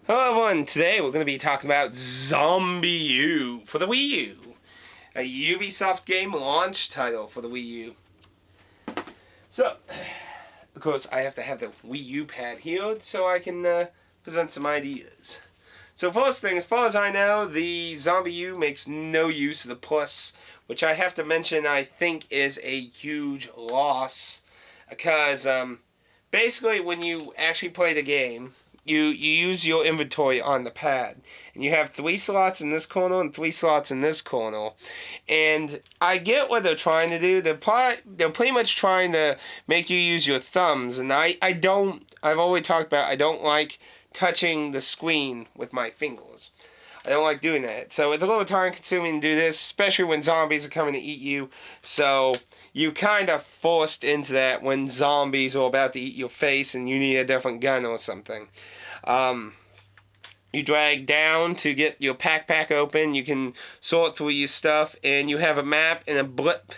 Hello everyone, today we're going to be talking about ZombiU for the Wii U. A Ubisoft game launch title for the Wii U. So, of course I have to have the Wii U pad here so I can present some ideas. So first thing, as far as I know, the ZombiU makes no use of the Plus, which I have to mention I think is a huge loss. Because basically when you actually play the game, you use your inventory on the pad, and you have 3 slots in this corner and 3 slots in this corner. And I get what they're trying to do. They're pretty much trying to make you use your thumbs, and I've always talked about I don't like touching the screen with my fingers. I don't like doing that. So it's a little time consuming to do this, especially when zombies are coming to eat you. So you kind of forced into that when zombies are about to eat your face and you need a different gun or something. You drag down to get your pack open. You can sort through your stuff, and you have a map and a blip.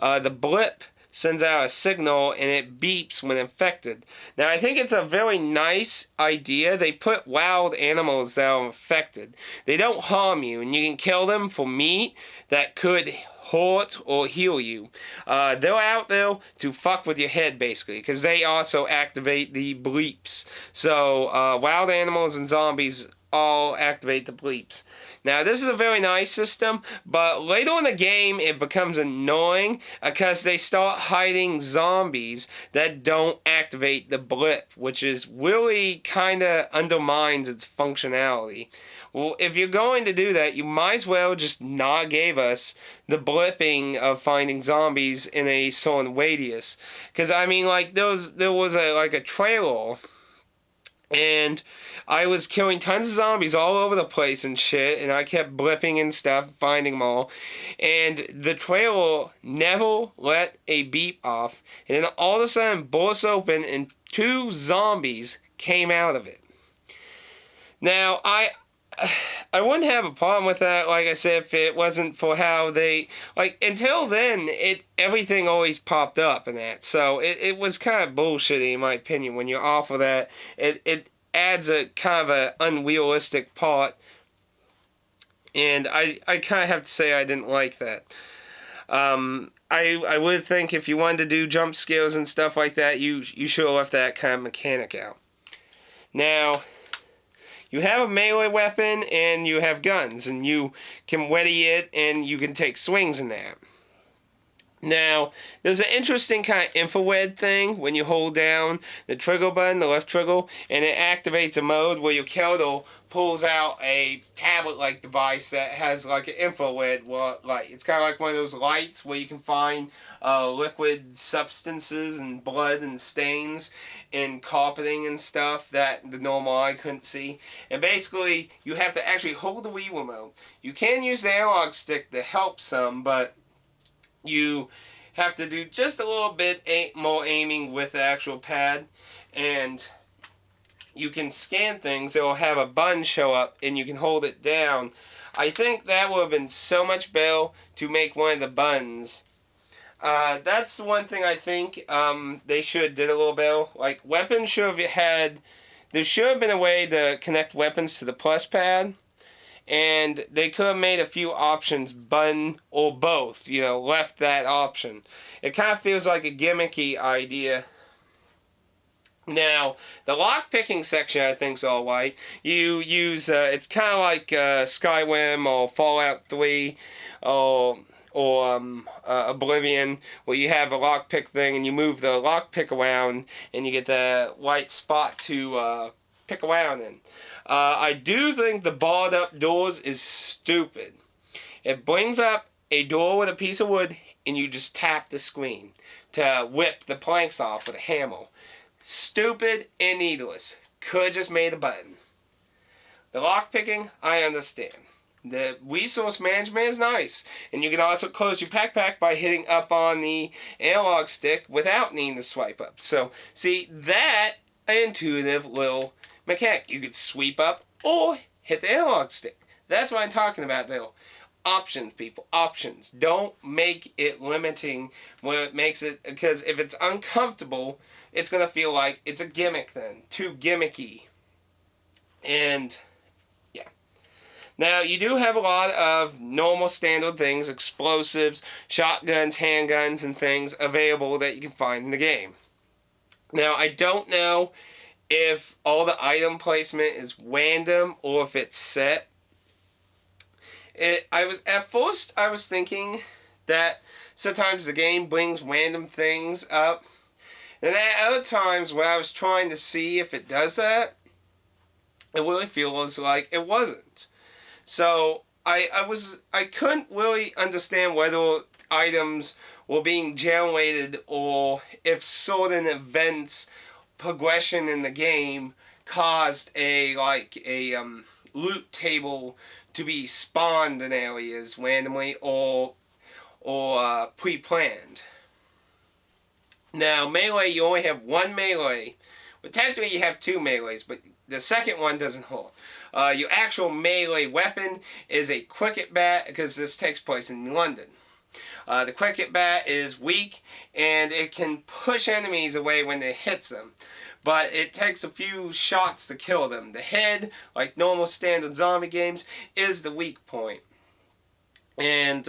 The blip sends out a signal and it beeps when infected. Now I think it's a very nice idea. They put wild animals that are infected. They don't harm you, and you can kill them for meat that could hurt or heal you. They're out there to fuck with your head, basically, because they also activate the bleeps. So wild animals and zombies all activate the bleeps. Now, this is a very nice system, but later in the game, it becomes annoying because they start hiding zombies that don't activate the blip, which is really kind of undermines its functionality. Well, if you're going to do that, you might as well just not give us the blipping of finding zombies in a certain radius. Because, I mean, like, there was a trailer, and I was killing tons of zombies all over the place and shit, and I kept blipping and stuff, finding them all. And the trailer never let a beep off, and then all of a sudden burst open and 2 zombies came out of it. Now, I wouldn't have a problem with that, like I said, if it wasn't for how they, like, until then, everything always popped up and that, so it was kind of bullshitty in my opinion. When you're off of that, it adds a kind of a unrealistic part, and I kind of have to say I didn't like that. I would think if you wanted to do jump scares and stuff like that, you should have left that kind of mechanic out. Now, you have a melee weapon and you have guns, and you can ready it and you can take swings in that. Now, there's an interesting kind of infrared thing when you hold down the trigger button, the left trigger, and it activates a mode where your killer pulls out a tablet-like device that has like an infrared light. It's kind of like one of those lights where you can find liquid substances and blood and stains in carpeting and stuff that the normal eye couldn't see. And basically, you have to actually hold the Wii remote. You can use the analog stick to help some, but you have to do just a little bit more aiming with the actual pad, and you can scan things. It will have a button show up and you can hold it down. I think that would have been so much better to make one of the buttons. That's one thing I think they should have did a little better. Like, weapons should have had, there should have been a way to connect weapons to the plus pad. And they could have made a few options, button or both, left that option. It kind of feels like a gimmicky idea. Now, the lock-picking section I think is alright. You use, it's kind of like Skyrim or Fallout 3 or Oblivion, where you have a lockpick thing and you move the lockpick around and you get the right spot to pick around in. I do think the barred up doors is stupid. It brings up a door with a piece of wood and you just tap the screen to whip the planks off with a hammer. Stupid and needless. Could have just made a button. The lockpicking, I understand. The resource management is nice. And you can also close your backpack by hitting up on the analog stick without needing to swipe up. So, see, that intuitive little mechanic. You could sweep up or hit the analog stick. That's what I'm talking about though. Options, people. Options. Don't make it limiting where it makes it, because if it's uncomfortable, it's going to feel like it's a gimmick then. Too gimmicky. And yeah. Now, you do have a lot of normal standard things, explosives, shotguns, handguns, and things available that you can find in the game. Now, I don't know if all the item placement is random or if it's set. At first I was thinking that sometimes the game brings random things up, and at other times where I was trying to see if it does that, it really feels like it wasn't. So I couldn't really understand whether items were being generated or if certain events progression in the game caused a loot table to be spawned in areas randomly or pre-planned. Now melee, you only have one melee. Well, technically you have two melees, but the second one doesn't hold. Your actual melee weapon is a cricket bat because this takes place in London. The cricket bat is weak and it can push enemies away when it hits them, but it takes a few shots to kill them. The head, like normal standard zombie games, is the weak point. And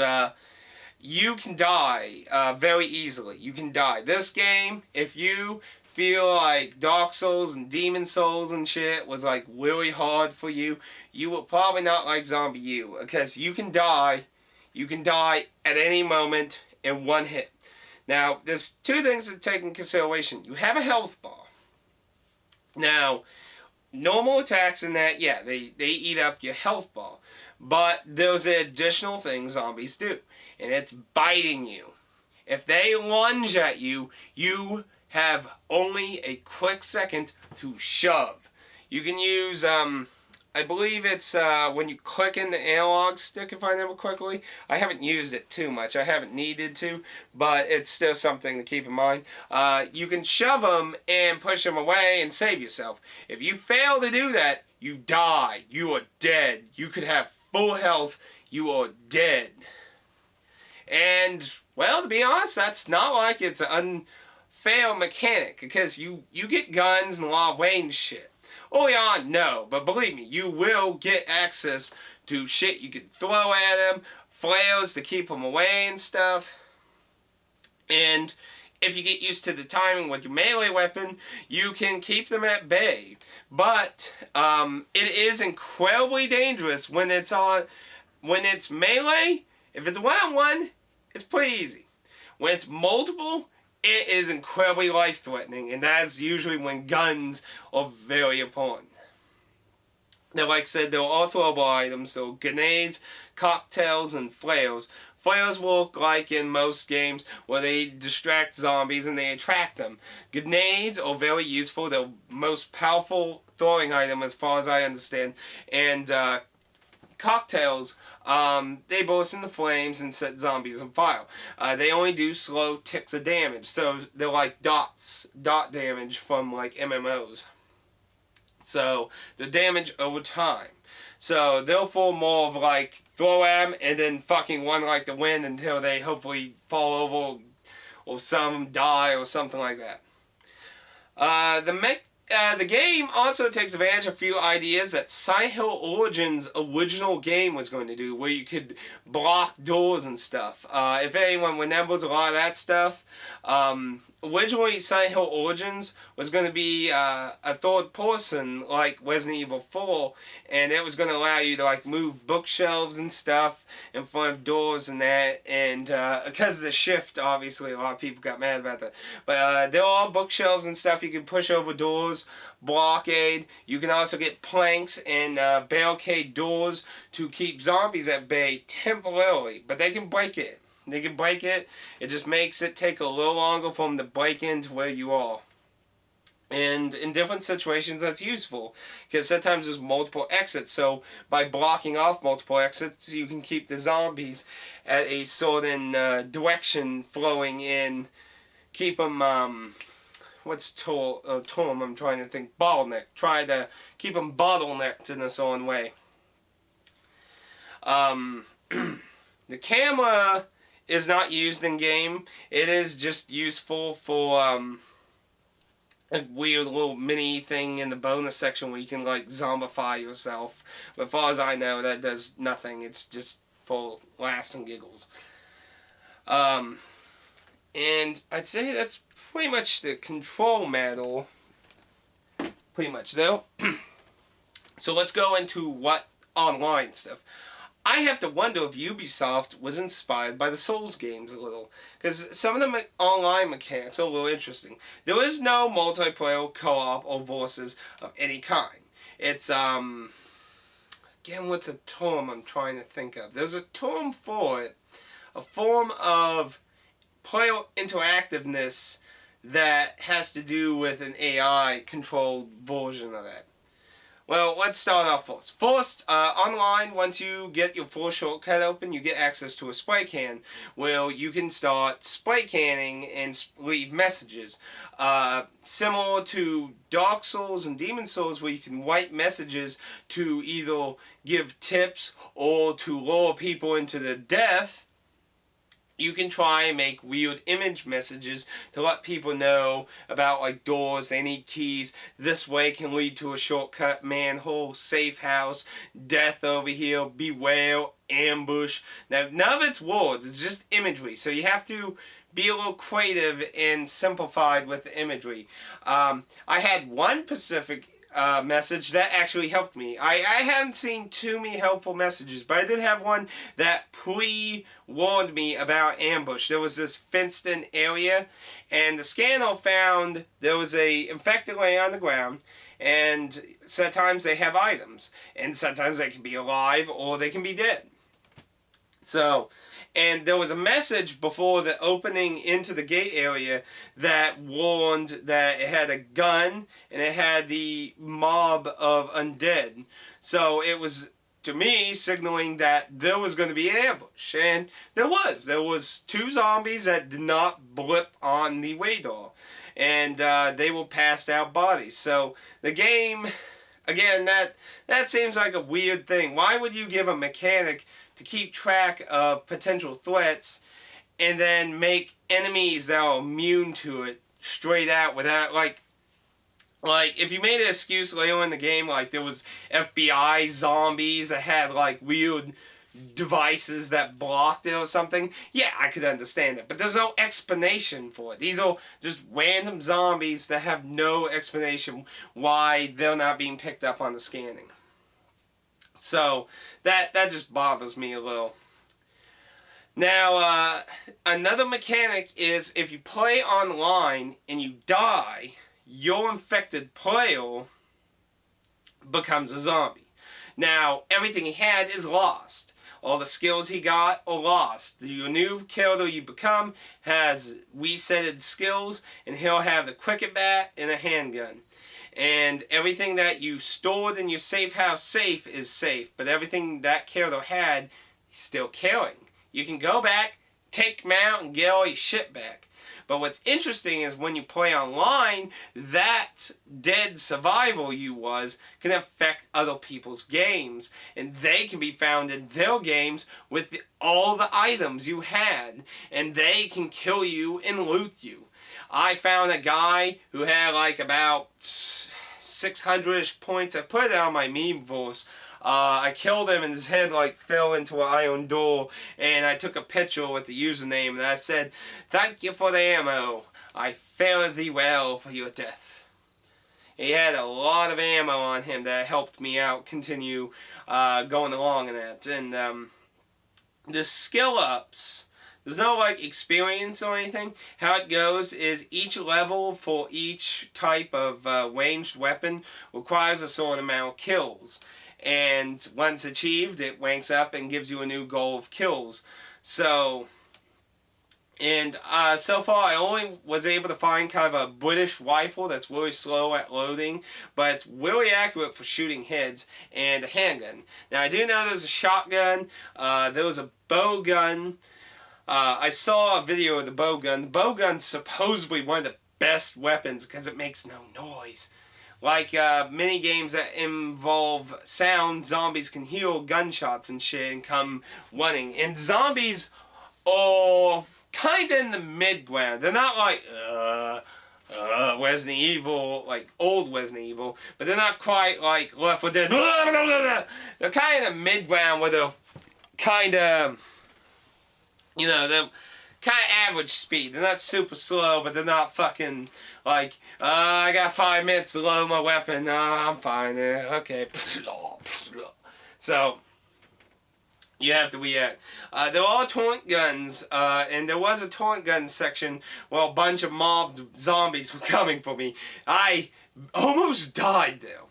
you can die very easily. You can die. This game, if you feel like Dark Souls and Demon Souls and shit was like really hard for you, you will probably not like ZombiU because you can die. You can die at any moment in one hit. Now, there's two things to take into consideration. You have a health bar. Now, normal attacks in that, yeah, they eat up your health bar. But there's an additional thing zombies do, and it's biting you. If they lunge at you, you have only a quick second to shove. You can use, I believe it's when you click in the analog stick, if I remember correctly. I haven't used it too much. I haven't needed to, but it's still something to keep in mind. You can shove them and push them away and save yourself. If you fail to do that, you die. You are dead. You could have full health. You are dead. And, well, to be honest, that's not like it's an unfair mechanic, because you get guns and a lot of range shit. Early on, no, but believe me, you will get access to shit you can throw at them, flares to keep them away and stuff. And if you get used to the timing with your melee weapon, you can keep them at bay. But it is incredibly dangerous when it's melee. If it's one-on-one, it's pretty easy. When it's multiple, it is incredibly life-threatening, and that's usually when guns are very important. Now, like I said, there are all throwable items, so grenades, cocktails, and flares. Flares work like in most games where they distract zombies and they attract them. Grenades are very useful. They're the most powerful throwing item as far as I understand. And cocktails, they burst into flames and set zombies on fire. They only do slow ticks of damage, so they're like dot damage from like MMOs. So they're damage over time. So therefore more of like throw at them and then fucking run like the wind until they hopefully fall over or some die or something like that. The game also takes advantage of a few ideas that Silent Hill Origins' original game was going to do, where you could block doors and stuff. If anyone remembers a lot of that stuff, originally Silent Hill Origins was going to be a third person like Resident Evil 4, and it was going to allow you to like move bookshelves and stuff in front of doors and that, and because of the shift, obviously a lot of people got mad about that. But there are bookshelves and stuff you can push over doors, blockade. You can also get planks and barricade doors to keep zombies at bay temporarily, but they can break it. They can break it. It just makes it take a little longer for them to break into where you are. And in different situations, that's useful, because sometimes there's multiple exits. So by blocking off multiple exits, you can keep the zombies at a certain direction flowing in. Keep them, what's term I'm trying to think, bottleneck. Try to keep them bottlenecked in a certain way. The camera is not used in game. It is just useful for a weird little mini thing in the bonus section where you can like zombify yourself. But as far as I know, that does nothing. It's just for laughs and giggles. Um, and I'd say that's pretty much the control model. Pretty much though. So let's go into what online stuff. I have to wonder if Ubisoft was inspired by the Souls games a little, because some of the online mechanics are a little interesting. There is no multiplayer, co-op, or versus of any kind. It's again, what's a term I'm trying to think of? There's a term for it, a form of player interactiveness that has to do with an AI controlled version of that. Well, let's start off first. First, online, once you get your full shortcut open, you get access to a spray can where you can start spray canning and leave messages. Similar to Dark Souls and Demon Souls, where you can write messages to either give tips or to lure people into their death. You can try and make weird image messages to let people know about like doors, they need keys, this way can lead to a shortcut, manhole, safe house, death over here, beware, ambush. Now none of it's words, it's just imagery, so you have to be a little creative and simplified with the imagery. I had one specific message that actually helped me. I haven't seen too many helpful messages, but I did have one that pre-warned me about ambush. There was this fenced-in area, and the scanner found there was a infected laying on the ground, and sometimes they have items, and sometimes they can be alive or they can be dead. So, and there was a message before the opening into the gate area that warned that it had a gun and it had the mob of undead. So it was, to me, signaling that there was going to be an ambush. And there was. There was 2 zombies that did not blip on the radar. And they were passed out bodies. So the game, again, that seems like a weird thing. Why would you give a mechanic to keep track of potential threats and then make enemies that are immune to it straight out without like if you made an excuse later in the game, like there was FBI zombies that had like weird devices that blocked it or something, yeah, I could understand it. But there's no explanation for it. These are just random zombies that have no explanation why they're not being picked up on the scanning. So that just bothers me a little. Now, another mechanic is if you play online and you die, your infected player becomes a zombie. Now, everything he had is lost. All the skills he got are lost. Your new character you become has resetted skills, and he'll have the cricket bat and a handgun. And everything that you stored in your safe house safe is safe, but everything that character had, he's still carrying. You can go back, take him out, and get all your shit back. But what's interesting is when you play online, that dead survival you was can affect other people's games. And they can be found in their games with all the items you had. And they can kill you and loot you. I found a guy who had like about 600-ish points. I put it on my meme verse. I killed him and his head like fell into an iron door, and I took a picture with the username and I said, "Thank you for the ammo. I fare thee well for your death." He had a lot of ammo on him that helped me out continue going along in that. And the skill ups, there's no like experience or anything. How it goes is each level for each type of ranged weapon requires a certain amount of kills. And once achieved, it ranks up and gives you a new goal of kills. So, and so far I only was able to find kind of a British rifle that's really slow at loading, but it's really accurate for shooting heads, and a handgun. Now I do know there's a shotgun, there was a bow gun. I saw a video of the bow gun. The bow gun's supposedly one of the best weapons because it makes no noise. Like mini games that involve sound, zombies can hear gunshots and shit and come running. And zombies are kind of in the mid ground. They're not like, Resident Evil, like old Resident Evil, but they're not quite like Left 4 Dead. They're kind of mid-ground where they're kind of, they're kind of average speed. They're not super slow, but they're not fucking like, I got 5 minutes to load my weapon. I'm fine. Okay. So, you have to react. There are torrent guns, and there was a torrent gun section where a bunch of mob zombies were coming for me. I almost died, though.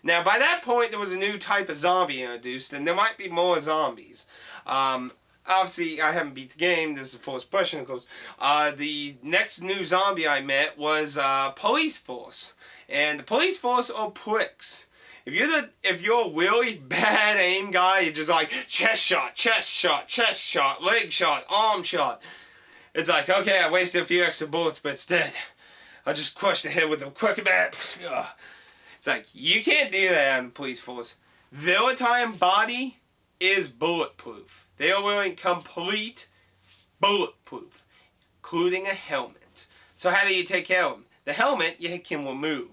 Now, by that point, there was a new type of zombie introduced, and there might be more zombies. Obviously, I haven't beat the game. This is the first person, of course. The next new zombie I met was Police Force. And the Police Force are pricks. If you're a really bad aim guy, you're just like chest shot, chest shot, chest shot, leg shot, arm shot. It's like, okay, I wasted a few extra bullets, but instead, I just crushed the head with a quick bat. It's like, you can't do that on the Police Force. Their entire body is bulletproof. They are wearing complete bulletproof, including a helmet. So how do you take care of them? The helmet you can remove.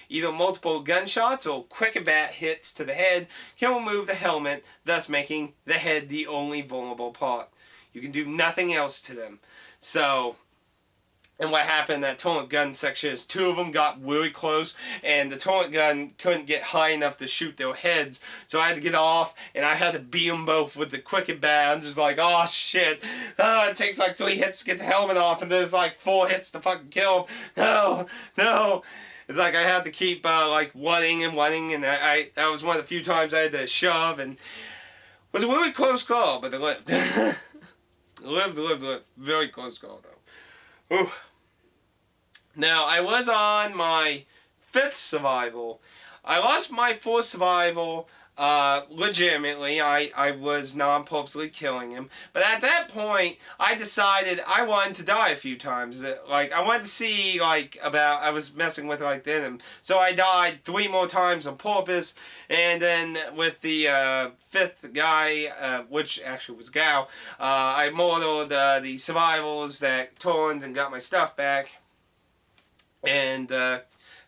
Either multiple gunshots or quick bat hits to the head can remove the helmet, thus making the head the only vulnerable part. You can do nothing else to them. So, and what happened in that torrent gun section is 2 of them got really close, and the torrent gun couldn't get high enough to shoot their heads, so I had to get off, and I had to beat them both with the quick bat. I'm just like, oh shit, it takes like 3 hits to get the helmet off, and then it's like 4 hits to fucking kill them. No. It's like I had to keep like running, and that was one of the few times I had to shove, and it was a really close call, but they lived. lived. Very close call, though. Ooh. Now, I was on my 5th survival. I lost my 4th survival legitimately. I was non-purposely killing him. But at that point, I decided I wanted to die a few times. Like, I wanted to see, like, I was messing with, like, the enemy. So I died 3 more times on purpose. And then with the 5th guy, which actually was Gal, I murdered the survivals that turned and got my stuff back. And,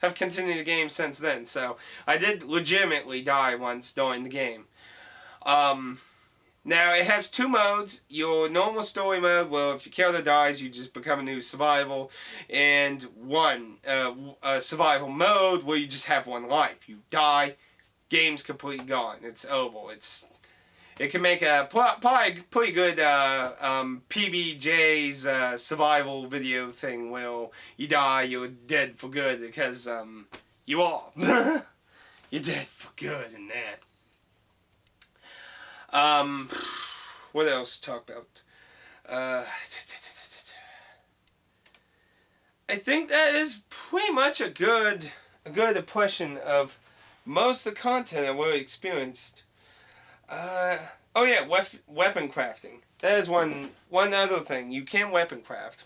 have continued the game since then. So I did legitimately die once during the game. Now it has 2 modes. Your normal story mode, well, if your character dies, you just become a new survival, and a survival mode where you just have 1 life. You die, game's completely gone. It's over. It can make a probably pretty good PBJ's survival video thing where you die, you're dead for good, because you are. You're dead for good in that. What else to talk about? I think that is pretty much a good impression of most of the content I really experienced. Oh yeah, weapon crafting. That is one other thing. You can weapon craft.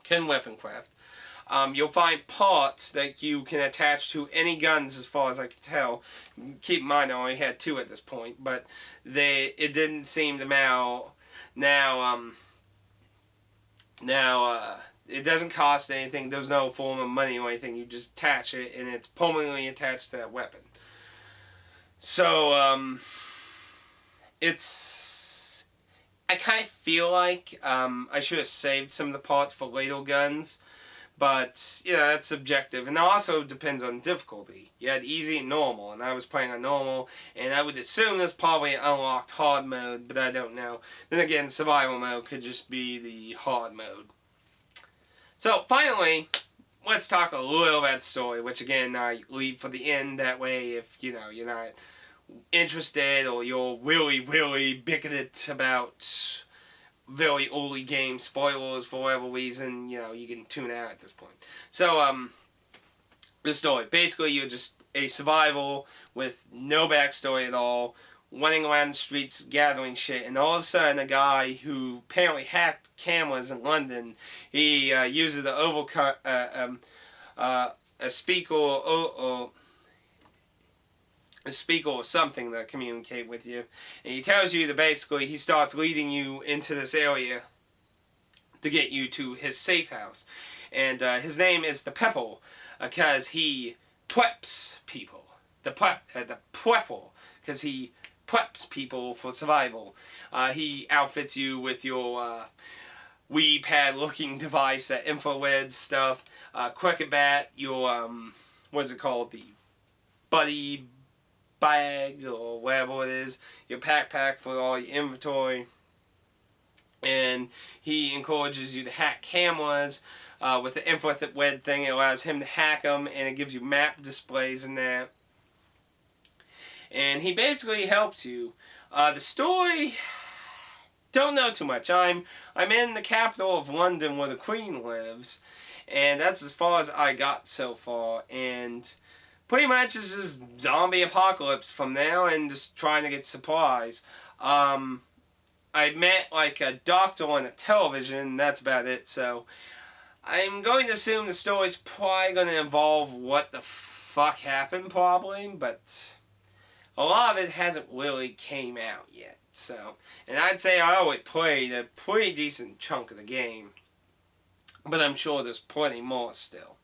You'll find parts that you can attach to any guns, as far as I can tell. Keep in mind, I only had 2 at this point, but it didn't seem to it doesn't cost anything. There's no form of money or anything. You just attach it, and it's permanently attached to that weapon. So, I kind of feel like I should have saved some of the parts for later guns, but, that's subjective. And it also depends on difficulty. You had easy and normal, and I was playing on normal, and I would assume there's probably an unlocked hard mode, but I don't know. Then again, survival mode could just be the hard mode. So, finally, let's talk a little about the story, which again, I leave for the end. That way, if, you're not interested, or you're really, really bigoted about very early game spoilers for whatever reason, you can tune out at this point. So, the story. Basically, you're just a survival with no backstory at all, running around the streets gathering shit, and all of a sudden a guy who apparently hacked cameras in London, he uses a speaker or something to communicate with you, and he tells you that basically he starts leading you into this area to get you to his safe house. And his name is the Pepple because he preps people. The Pepple because he preps people for survival. He outfits you with your Wii pad looking device, that infrared stuff, cricket bat, your what's it called, the buddy bag or whatever it is, your backpack for all your inventory, and he encourages you to hack cameras with the infrared thing. It allows him to hack them, and it gives you map displays in that. And he basically helps you. The story, don't know too much. I'm in the capital of London where the Queen lives, and that's as far as I got so far. And pretty much it's just zombie apocalypse from now, and just trying to get supplies. I met like a doctor on a television, that's about it. So I'm going to assume the story's probably going to involve what the fuck happened, probably, but a lot of it hasn't really came out yet. So, and I'd say I already played a pretty decent chunk of the game, but I'm sure there's plenty more still.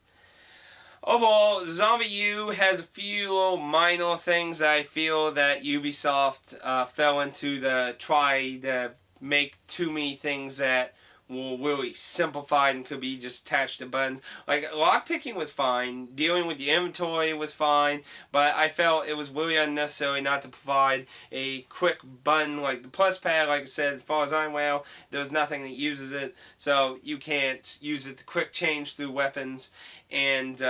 Overall, ZombiU has a few little minor things that I feel that Ubisoft fell into the try to make too many things that were really simplified and could be just attached to buttons. Like, lockpicking was fine, dealing with the inventory was fine, but I felt it was really unnecessary not to provide a quick button like the plus pad. Like I said, as far as I'm aware, there's nothing that uses it, so you can't use it to quick change through weapons. And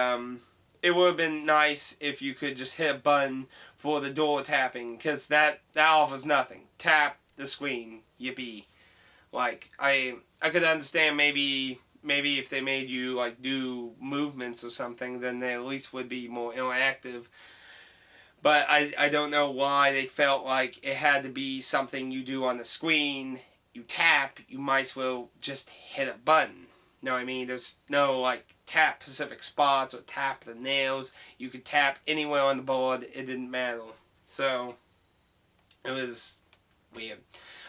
it would have been nice if you could just hit a button for the door tapping, because that offers nothing. Tap the screen, yippee. Like, I could understand maybe if they made you like do movements or something, then they at least would be more interactive. But I don't know why they felt like it had to be something you do on the screen. You tap, you might as well just hit a button. You know what I mean? There's no like tap specific spots or tap the nails. You could tap anywhere on the board. It didn't matter. So it was weird.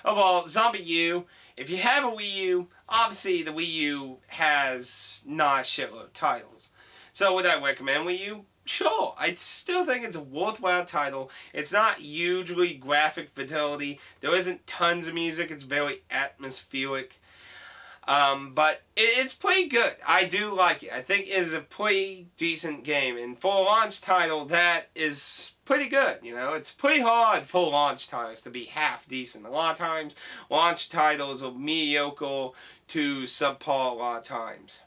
Overall, ZombiU, if you have a Wii U, obviously the Wii U has not a shitload of titles. So would I recommend Wii U? Sure. I still think it's a worthwhile title. It's not hugely graphic fidelity. There isn't tons of music. It's very atmospheric. But it's pretty good. I do like it. I think it is a pretty decent game. And for a launch title, that is pretty good. You know, it's pretty hard for launch titles to be half decent. A lot of times, launch titles are mediocre to subpar a lot of times.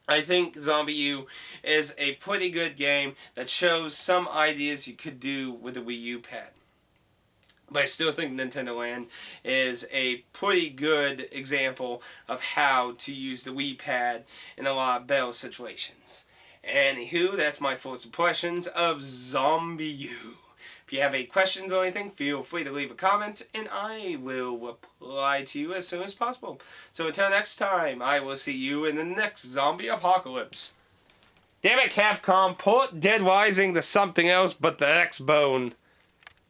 I think ZombiU is a pretty good game that shows some ideas you could do with a Wii U pad. But I still think Nintendo Land is a pretty good example of how to use the Wii pad in a lot of better situations. Anywho, that's my first impressions of ZombiU. If you have any questions or anything, feel free to leave a comment, and I will reply to you as soon as possible. So until next time, I will see you in the next zombie apocalypse. Damn it, Capcom, port Dead Rising to something else but the X-Bone.